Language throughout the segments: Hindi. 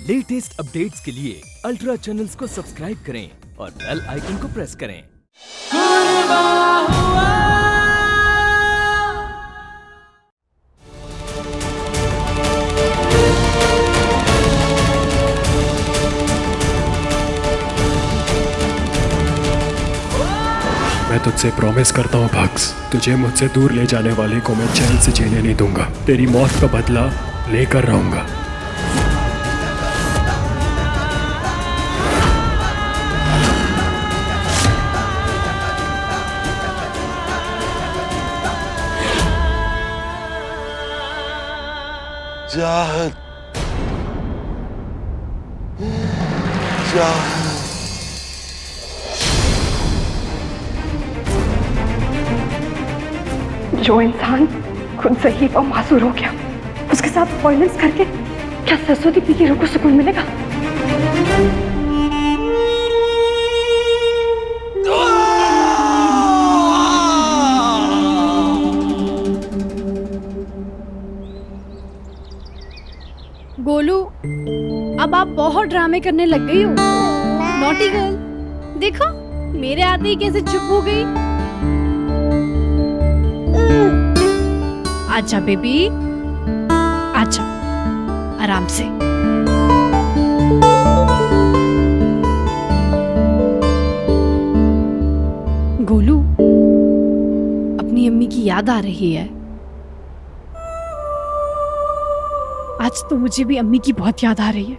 लेटेस्ट अपडेट्स के लिए अल्ट्रा चैनल्स को सब्सक्राइब करें और बेल आइकन को प्रेस करें। मैं तुझसे प्रॉमिस करता हूँ भक्स, तुझे मुझसे दूर ले जाने वाले को मैं चैन से जीने नहीं दूंगा। तेरी मौत का बदला लेकर रहूंगा। चाहत चाहत जो इंसान खुद से ही वो मासूर हो गया, उसके साथ वायलेंस करके क्या सरस्वती पी की रूह को सुकून मिलेगा? गोलू, अब आप बहुत ड्रामे करने लग गई हो। नॉटी गर्ल, देखो मेरे आते ही कैसे चुप हो गई। आजा बेबी, आजा आराम से। गोलू, अपनी अम्मी की याद आ रही है। आज तो मुझे भी अम्मी की बहुत याद आ रही है।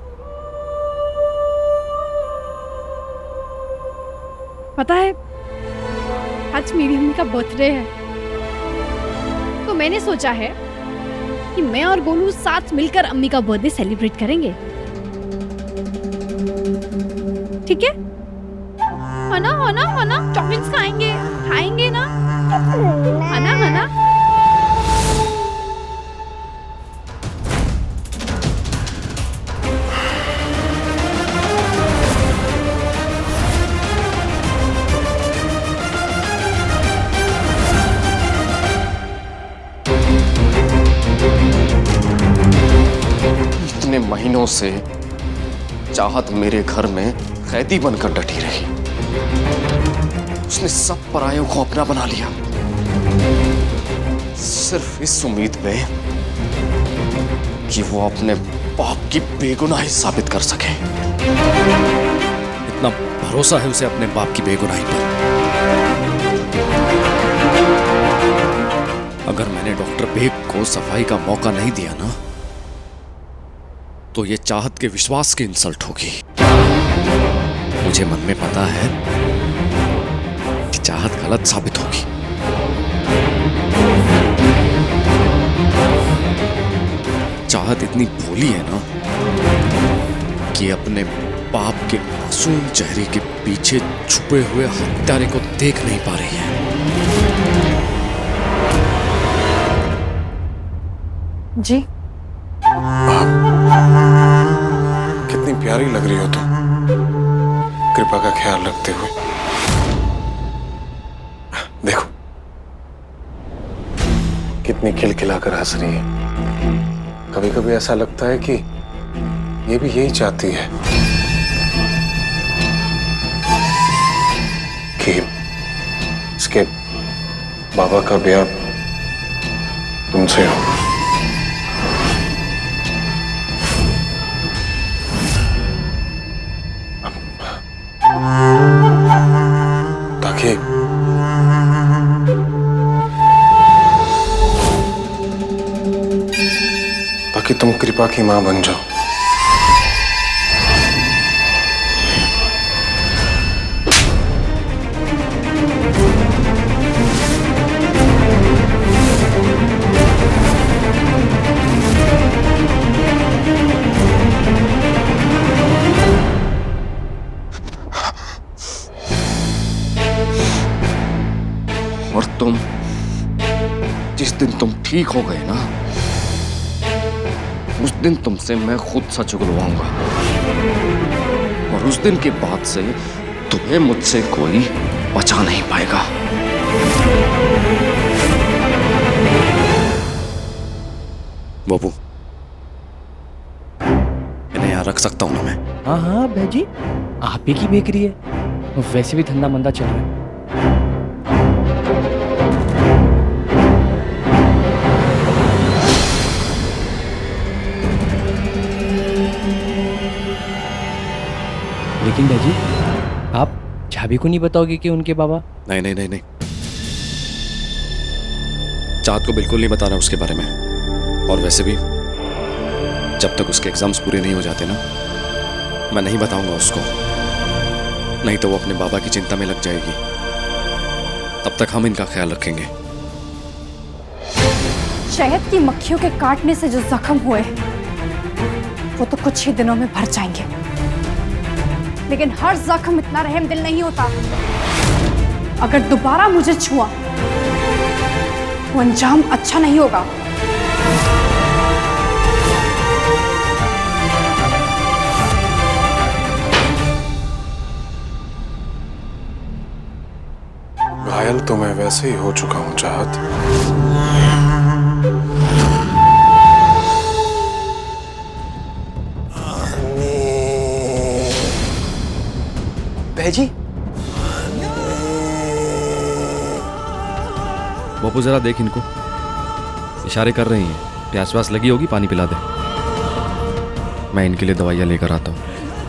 पता है, आज मेरी अम्मी का बर्थडे है, तो मैंने सोचा है कि मैं और गोलू साथ मिलकर अम्मी का बर्थडे सेलिब्रेट करेंगे। ठीक है? है ना? चॉकलेट्स खाएंगे ना? है ना? इतने महीनों से चाहत मेरे घर में कैदी बनकर डटी रही। उसने सब परायों को अपना बना लिया, सिर्फ इस उम्मीद पे कि वो अपने बाप की बेगुनाही साबित कर सके। इतना भरोसा है उसे अपने बाप की बेगुनाही पर। अगर मैंने डॉक्टर बेग को सफाई का मौका नहीं दिया ना, तो ये चाहत के विश्वास की इंसल्ट होगी। मुझे मन में पता है कि चाहत गलत साबित होगी। चाहत इतनी भोली है ना कि अपने बाप के मासूम चेहरे के पीछे छुपे हुए हत्यारे को देख नहीं पा रही है। जी, कितनी प्यारी लग रही हो तुम, कृपा का ख्याल रखते हुए। देखो कितनी खिलखिलाकर हंस रही है। कभी कभी ऐसा लगता है कि ये भी यही चाहती है कि इसके बाबा का ब्याह तुमसे हो। ताकि तुम कृपा की मां बन जाओ। और तुम, जिस दिन तुम ठीक हो गए ना, उस दिन तुमसे मैं खुद सच उगलवाऊंगा। और उस दिन के बाद से तुम्हें मुझसे कोई बचा नहीं पाएगा। बाबू, यहाँ रख सकता हूँ ना मैं? हाँ हाँ भाजी, आप ही की बेकरी है, वैसे भी ठंडा मंदा चल रहा है। लेकिन भाजी, आप चाबी को नहीं बताओगे कि उनके बाबा? नहीं नहीं नहीं नहीं, चाहत को बिल्कुल नहीं बताना उसके बारे में। और वैसे भी जब तक उसके एग्जाम्स पूरे नहीं हो जाते ना, मैं नहीं बताऊंगा उसको, नहीं तो वो अपने बाबा की चिंता में लग जाएगी। तब तक हम इनका ख्याल रखेंगे। शहद की मक्खियों के काटने से जो जख्म हुए वो तो कुछ ही दिनों में भर जाएंगे, लेकिन हर जख्म इतना रहमदिल नहीं होता। अगर दोबारा मुझे छुआ वो अंजाम अच्छा नहीं होगा। घायल तो मैं वैसे ही हो चुका हूं चाहत। भाजी, बापू जरा देख इनको, इशारे कर रही हैं, प्यास व्यास लगी होगी, पानी पिला दे। मैं इनके लिए दवाइयाँ लेकर आता हूँ।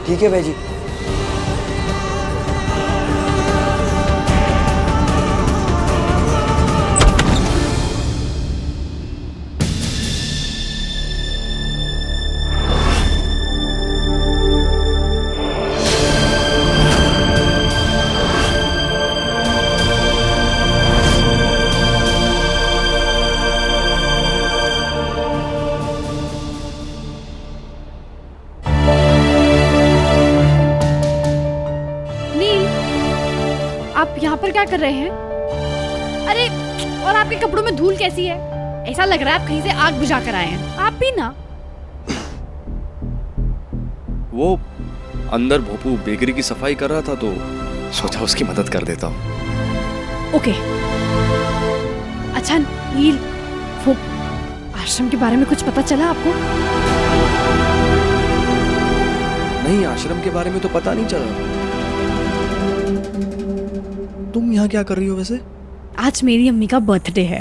ठीक है भाजी। आप यहाँ पर क्या कर रहे हैं? अरे, और आपके कपड़ों में धूल कैसी है? ऐसा लग रहा है आप कहीं से आग बुझा कर आए हैं। आप भी ना। वो अंदर भोपू बेकरी की सफाई कर रहा था तो सोचा उसकी मदद कर देता हूँ। ओके। अच्छा नील, वो आश्रम के बारे में कुछ पता चला आपको? नहीं, आश्रम के बारे में तो पता नहीं चला। तुम यहाँ क्या कर रही हो वैसे? आज मेरी अम्मी का बर्थडे है।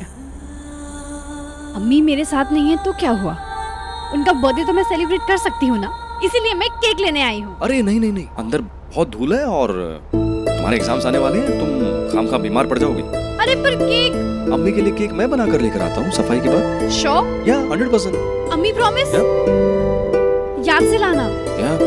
अम्मी मेरे साथ नहीं है तो क्या हुआ, उनका बर्थडे तो मैं सेलिब्रेट कर सकती हूँ ना, इसीलिए मैं केक लेने आई हूँ। अरे नहीं नहीं नहीं, अंदर बहुत धूल है और तुम्हारे एग्जाम्स आने वाले हैं, तुम खामखा बीमार पड़ जाओगी। अरे पर केक, अम्मी के लिए केक मैं बना कर लेकर आता हूँ सफाई के बाद। श्योर? या 100%। अम्मी प्रॉमिस? याद से लाना। या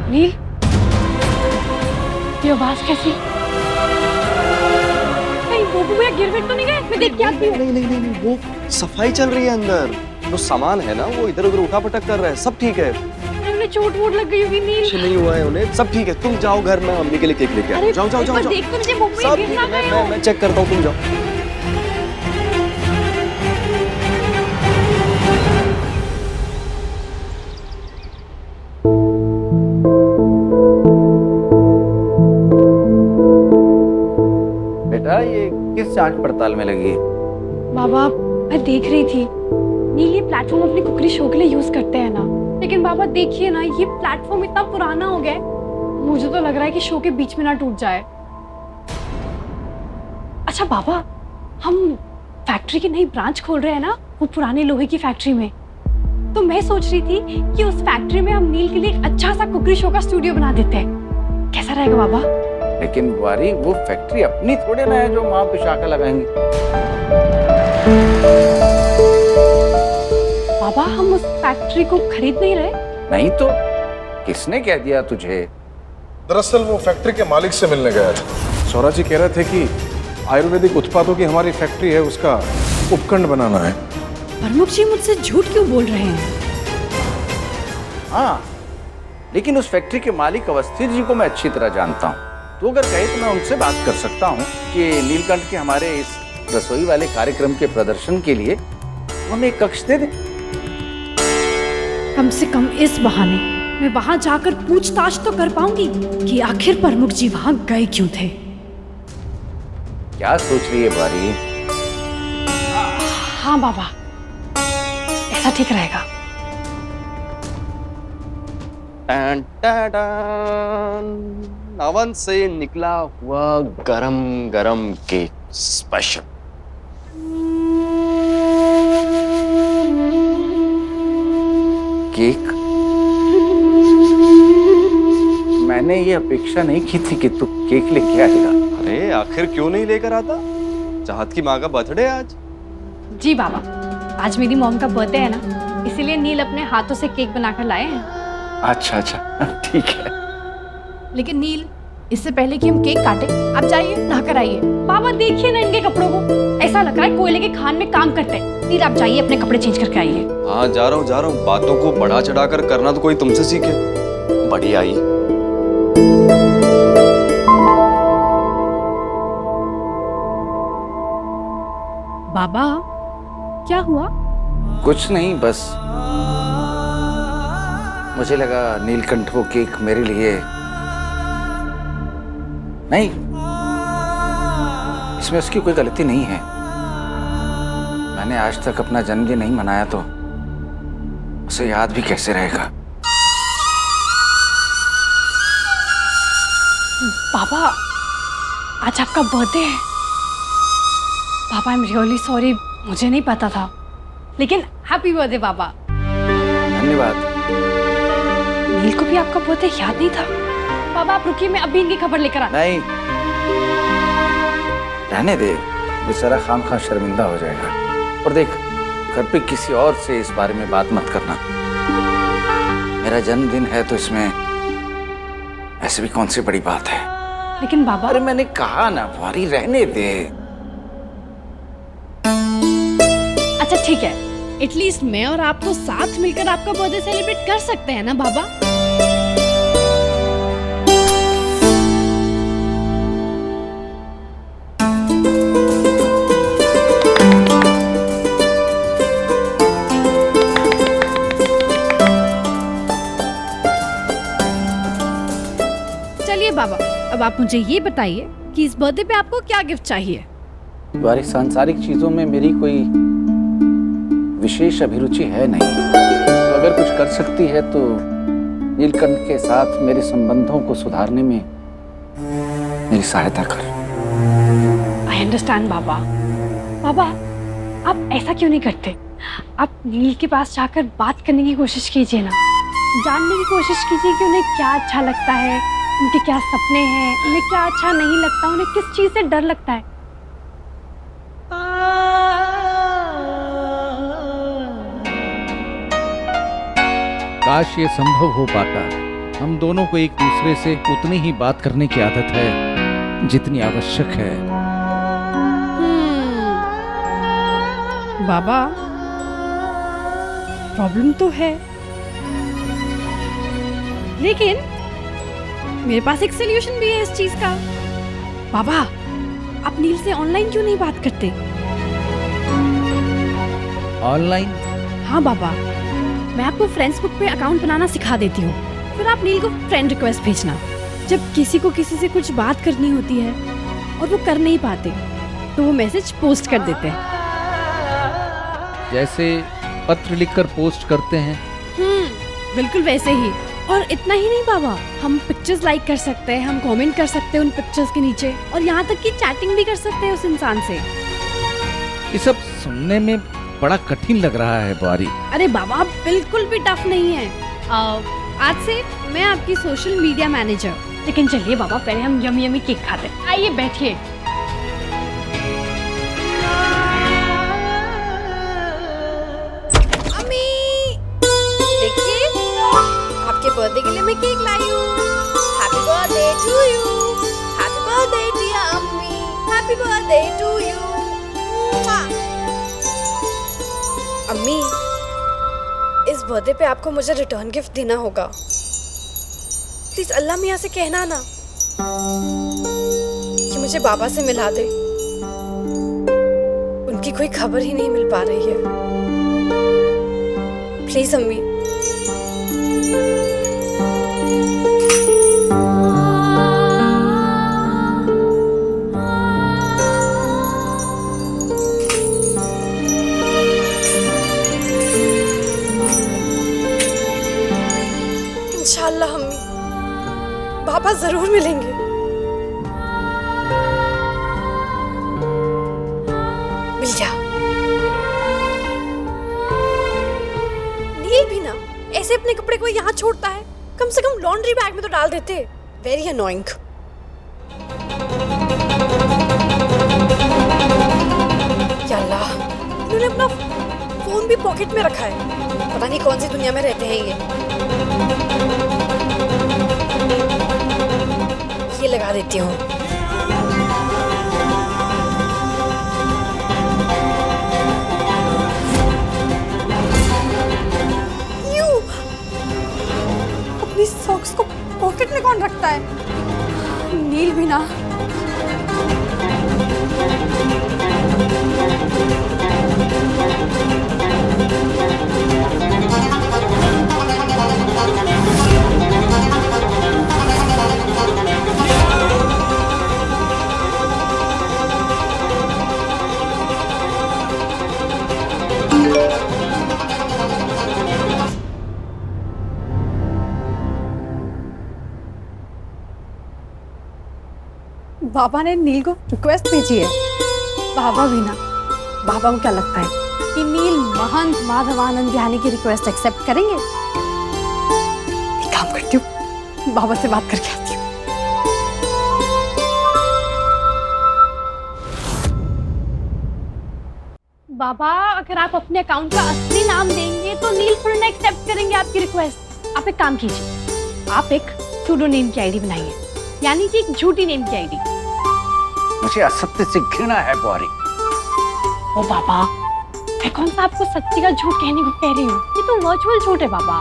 नील, ये आवाज कैसी? कहीं बोबू भैया गिर विर तो नहीं गए? मैं देख के आती हूँ। नहीं नहीं नहीं, वो सफाई चल रही है अंदर, जो सामान है ना वो इधर उधर उठा पटक कर रहे हैं, सब ठीक है। उन्हें चोट वोट लग गई होगी नील। कुछ नहीं हुआ है उन्हें, सब ठीक है। तुम जाओ घर में, अम्मी के लिए केक लेके आओ। जाओ जाओ जाओ जाओ। देख तो मुझे बोबू भैया सब गिर ठीक ना है, गए हो। मैं चेक करता हूँ, तुम जाओ। बेटा ये किस जांच पड़ताल में लगी? बाबा मैं देख रही थी, नील ये प्लेटफॉर्म अपने कुकरी शो के लिए यूज करते हैं ना, लेकिन बाबा देखिए ना, ये प्लेटफॉर्म इतना पुराना हो गया है, मुझे तो लग रहा है कि शो के बीच में ना टूट जाए। अच्छा बाबा, हम फैक्ट्री की नई ब्रांच खोल रहे हैं ना, वो पुराने लोहे की फैक्ट्री में, तो मैं सोच रही थी कि उस फैक्ट्री में हम नील के लिए एक अच्छा सा कुकरी शो का स्टूडियो बना देते हैं। कैसा रहेगा बाबा? लेकिन बुआरी, वो फैक्ट्री अपनी थोड़े ना है जो वहां पे शाखा लगाएंगे। बाबा हम उस फैक्ट्री को खरीद नहीं रहे? नहीं तो किसने कह दिया तुझे? दरअसल वो फैक्ट्री के मालिक से मिलने गया था। सौरा जी कह रहे थे कि आयुर्वेदिक उत्पादों की हमारी फैक्ट्री है, उसका उपखंड बनाना है। प्रमुख जी मुझसे झूठ क्यों बोल रहे हैं? हाँ, लेकिन उस फैक्ट्री के मालिक अवस्थी जी को मैं अच्छी तरह जानता हूँ, तो अगर कहे तो मैं उनसे बात कर सकता हूँ कि नीलकंठ के हमारे इस रसोई वाले कार्यक्रम के प्रदर्शन के लिए हमें एक कक्ष दे दें। कम से कम इस बहाने मैं वहां जाकर पूछताछ तो कर पाऊंगी कि आखिर प्रमुख जी वहां गए क्यों थे। क्या सोच रही है बारी? हाँ बाबा, ऐसा ठीक रहेगा। टन टन, ओवन से निकला हुआ गरम गरम केक स्पेशल। केक? मैंने ये अपेक्षा नहीं की थी कि तू केक लेके आएगा। अरे आखिर क्यों नहीं लेकर आता? चाहत की माँ का बर्थडे आज। जी बाबा, आज मेरी मॉम का बर्थडे है ना, इसीलिए नील अपने हाथों से केक बनाकर लाए हैं। अच्छा अच्छा, ठीक है। लेकिन नील, इससे पहले कि हम केक काटें, आप जाइए नहाकर आइए। बाबा देखिए ना इनके कपड़ों को, ऐसा लग रहा है कोयले के खान में काम करते हैं। नील आप जाइए अपने कपड़े चेंज करके आइए। हाँ जा रहा हूँ। बातों को बढ़ा चढ़ाकर करना तो कोई तुमसे सीखे। बड़ी आई। बाबा क्या हुआ? कुछ नहीं, बस मुझे लगा नीलकंठ वो केक मेरे लिए नहीं, इसमें उसकी कोई गलती नहीं है। मैंने आज तक अपना जन्मदिन नहीं मनाया तो उसे याद भी कैसे रहेगा। बाबा आज आपका बर्थडे है। बाबा आई एम रियली सॉरी, मुझे नहीं पता था, लेकिन हैप्पी बर्थडे बाबा। धन्यवाद। नील को भी आपका बर्थडे याद नहीं था? बाबा आप रुकिए, मैं अभी इनकी खबर लेकर आ। नहीं, रहने दे, बेचारा खामखा शर्मिंदा हो जाएगा। और देख, घर पे किसी और से इस बारे में बात मत करना। मेरा जन्मदिन है तो इसमें ऐसे भी कौन सी बड़ी बात है। लेकिन बाबा, अरे मैंने कहा ना भारी, रहने दे। अच्छा ठीक है, एटलीस्ट मैं और आप तो साथ मिलकर आपका बर्थडे सेलिब्रेट कर सकते हैं ना बाबा? चलिए बाबा, अब आप मुझे ये बताइए कि इस बर्थडे पे आपको क्या गिफ्ट चाहिए? तुम्हारी सांसारिक चीजों में मेरी कोई विशेष अभिरुचि है नहीं, तो अगर कुछ कर सकती है तो नीलकंठ के साथ मेरे संबंधों को सुधारने में मेरी सहायता कर। आई अंडरस्टैंड बाबा। बाबा आप ऐसा क्यों नहीं करते? आप नील के पास जाकर बात करने की कोशिश कीजिए ना, जानने की कोशिश कीजिए कि उन्हें क्या अच्छा लगता है, उनके क्या सपने हैं, उन्हें क्या अच्छा नहीं लगता, उन्हें किस चीज से डर लगता है। काश ये संभव हो पाता। हम दोनों को एक दूसरे से उतनी ही बात करने की आदत है जितनी आवश्यक है। बाबा प्रॉब्लम तो है, लेकिन मेरे पास एक सलूशन भी है इस चीज का। बाबा आप नील से ऑनलाइन क्यों नहीं बात करते? ऑनलाइन? हाँ बाबा, मैं आपको फ्रेंड्स बुक पे अकाउंट बनाना सिखा देती हूँ, फिर आप नील को फ्रेंड रिक्वेस्ट भेजना। जब किसी को किसी से कुछ बात करनी होती है और वो कर नहीं पाते तो वो मैसेज पोस्ट कर देते हैं। जैसे पत्र लिखकर पोस्ट करते हैं? बिल्कुल वैसे ही। और इतना ही नहीं बाबा, हम पिक्चर्स लाइक कर सकते हैं, हम कमेंट कर सकते हैं उन पिक्चर्स के नीचे, और यहाँ तक कि चैटिंग भी कर सकते हैं उस इंसान से। ये सब सुनने में बड़ा कठिन लग रहा है बारी। अरे बाबा आप बिल्कुल भी टफ नहीं है। आज से मैं आपकी सोशल मीडिया मैनेजर। लेकिन चलिए बाबा, पहले हम यमी यमी केक खाते हैं। आइए बैठिए। आपके बर्थडे के लिए मैं केक लाई हूँ। Happy birthday to you, happy birthday dear अम्मी, हैप्पी बर्थडे टू यू। अम्मी, इस बर्थडे पे आपको मुझे रिटर्न गिफ्ट देना होगा। प्लीज अल्लाह मियाँ से कहना ना कि मुझे बाबा से मिला दे। उनकी कोई खबर ही नहीं मिल पा रही है। प्लीज अम्मी। इंशाल्लाह अम्मी, पापा जरूर मिलेंगे। मिल जा। नील भी ना ऐसे अपने कपड़े को यहाँ छोड़ता है, कम से कम लॉन्ड्री बैग में तो डाल देते। Very annoying. या अल्लाह, इन्होंने अपना फोन भी पॉकेट में रखा है। पता नहीं कौन सी दुनिया में रहते हैं ये लगा देती हूँ। अपनी सॉक्स को पॉकेट में कौन रखता है? नील भी ना। बाबा ने नील को रिक्वेस्ट भेजी है। बाबा भी ना, बाबा को क्या लगता है कि नील महंत माधवानंद ध्यानी की रिक्वेस्ट एक्सेप्ट करेंगे? एक काम करती हूँ, बाबा से बात करके आती हूँ। बाबा, अगर आप अपने अकाउंट का असली नाम देंगे तो नील फुल ने एक्सेप्ट करेंगे आपकी रिक्वेस्ट। आप एक काम कीजिए, आप एक सूडो नेम की आईडी बनाइए, यानी कि एक झूठी नेम की आईडी। मुझे असत्य से घृणा है बुआरी। ओ बाबा, मैं कौन सा आपको सच्ची का झूठ कहने को कह रही हूँ, ये तो वर्चुअल झूठ है बाबा।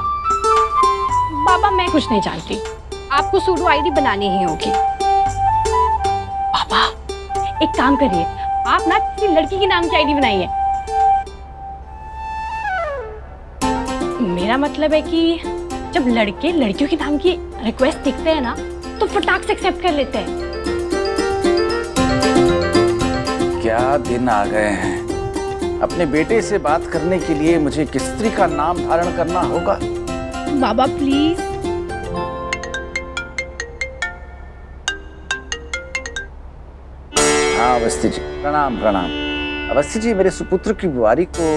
बाबा मैं कुछ नहीं जानती, आपको सूडो आईडी बनानी ही होगी। बाबा एक काम करिए, आप ना किसी लड़की के नाम की आईडी बनाइए। मेरा मतलब है कि जब लड़के लड़कियों के नाम की रिक्वेस्ट देखते हैं ना तो फटाक से एक्सेप्ट कर लेते हैं। क्या दिन आ गए हैं। अपने बेटे से बात करने के लिए मुझे किस स्त्री का नाम धारण करना होगा? बाबा प्लीज। हाँ अवस्थी जी, प्रणाम प्रणाम। अवस्थी जी, मेरे सुपुत्र की बुआरी को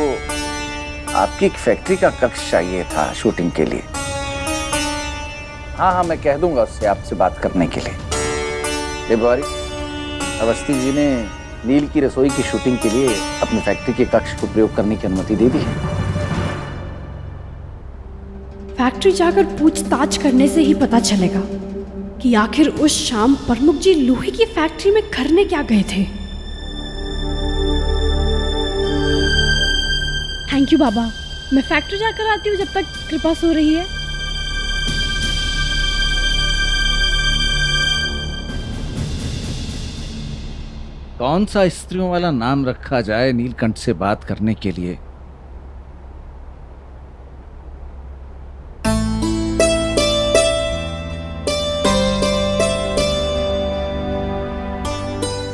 आपकी एक फैक्ट्री का कक्ष चाहिए था शूटिंग के लिए। हाँ हाँ, मैं कह दूंगा उससे आपसे बात करने के लिए। ये बुआरी, अवस्थी जी ने नील की रसोई की शूटिंग के लिए अपनी फैक्ट्री के कक्ष को प्रयोग करने की अनुमति दे दी है। फैक्ट्री जाकर पूछताछ करने से ही पता चलेगा कि आखिर उस शाम प्रमुख जी लोहे की फैक्ट्री में करने क्या गए थे। थैंक यू बाबा, मैं फैक्ट्री जाकर आती हूँ जब तक कृपा सो रही है। कौन सा स्त्रियों वाला नाम रखा जाए नीलकंठ से बात करने के लिए?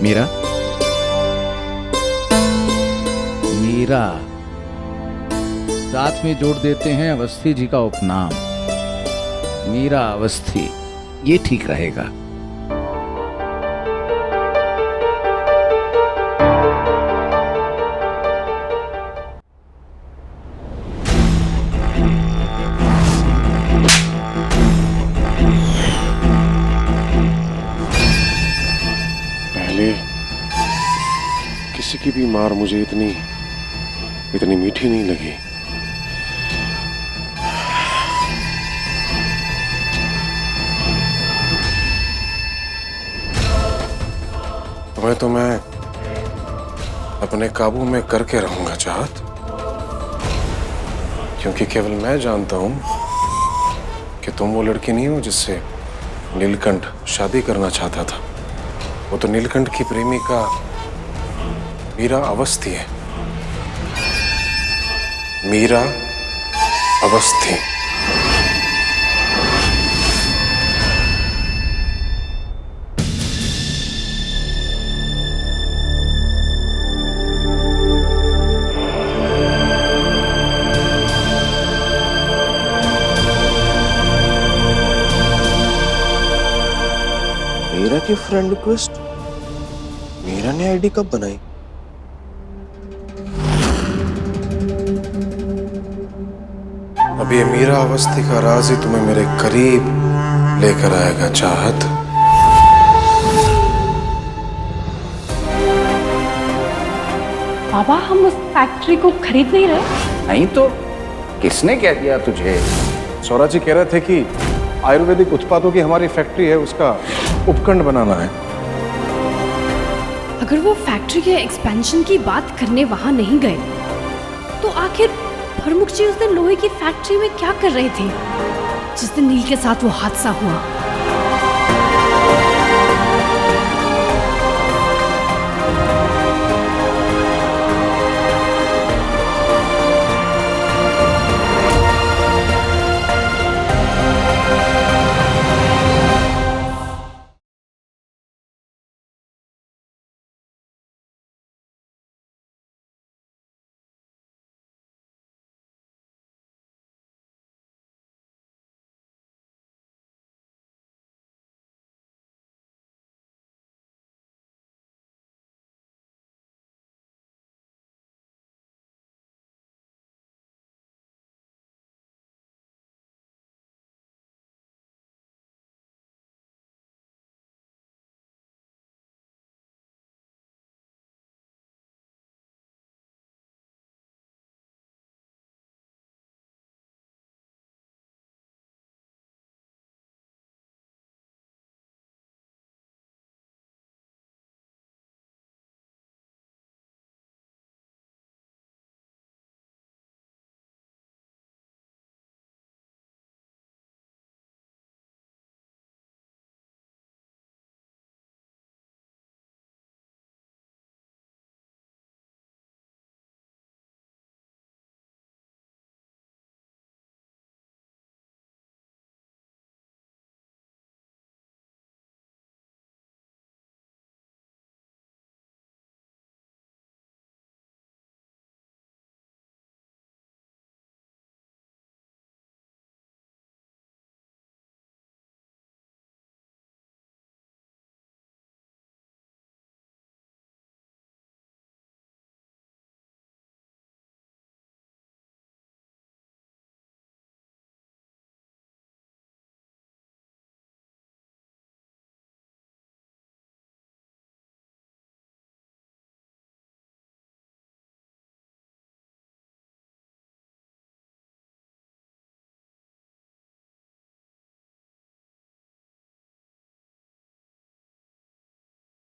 मीरा? मीरा। साथ में जोड़ देते हैं अवस्थी जी का उपनाम, मीरा अवस्थी। ये ठीक रहेगा। किसी की भी मार मुझे इतनी मीठी नहीं लगी। तो मैं अपने काबू में करके रहूंगा चाहत, क्योंकि केवल मैं जानता हूं कि तुम वो लड़की नहीं हो जिससे नीलकंठ शादी करना चाहता था। वो तो नीलकंठ की प्रेमिका मीरा अवस्थी है। मीरा अवस्थी। मीरा की फ्रेंड रिक्वेस्ट? मीरा ने आईडी कब बनाई? अब ये मीरा अवस्थी का राज ही तुम्हें मेरे करीब लेकर आएगा चाहत। बाबा हम उस फैक्ट्री को खरीद नहीं रहे। नहीं तो किसने कह दिया तुझे? सौरा जी कह रहे थे कि आयुर्वेदिक उत्पादों की हमारी फैक्ट्री है, उसका उपखंड बनाना है। अगर वो फैक्ट्री के एक्सपेंशन की बात करने वहां नहीं गए तो आखिर प्रमुख जी उस दिन लोहे की फैक्ट्री में क्या कर रहे थे जिस दिन नील के साथ वो हादसा हुआ?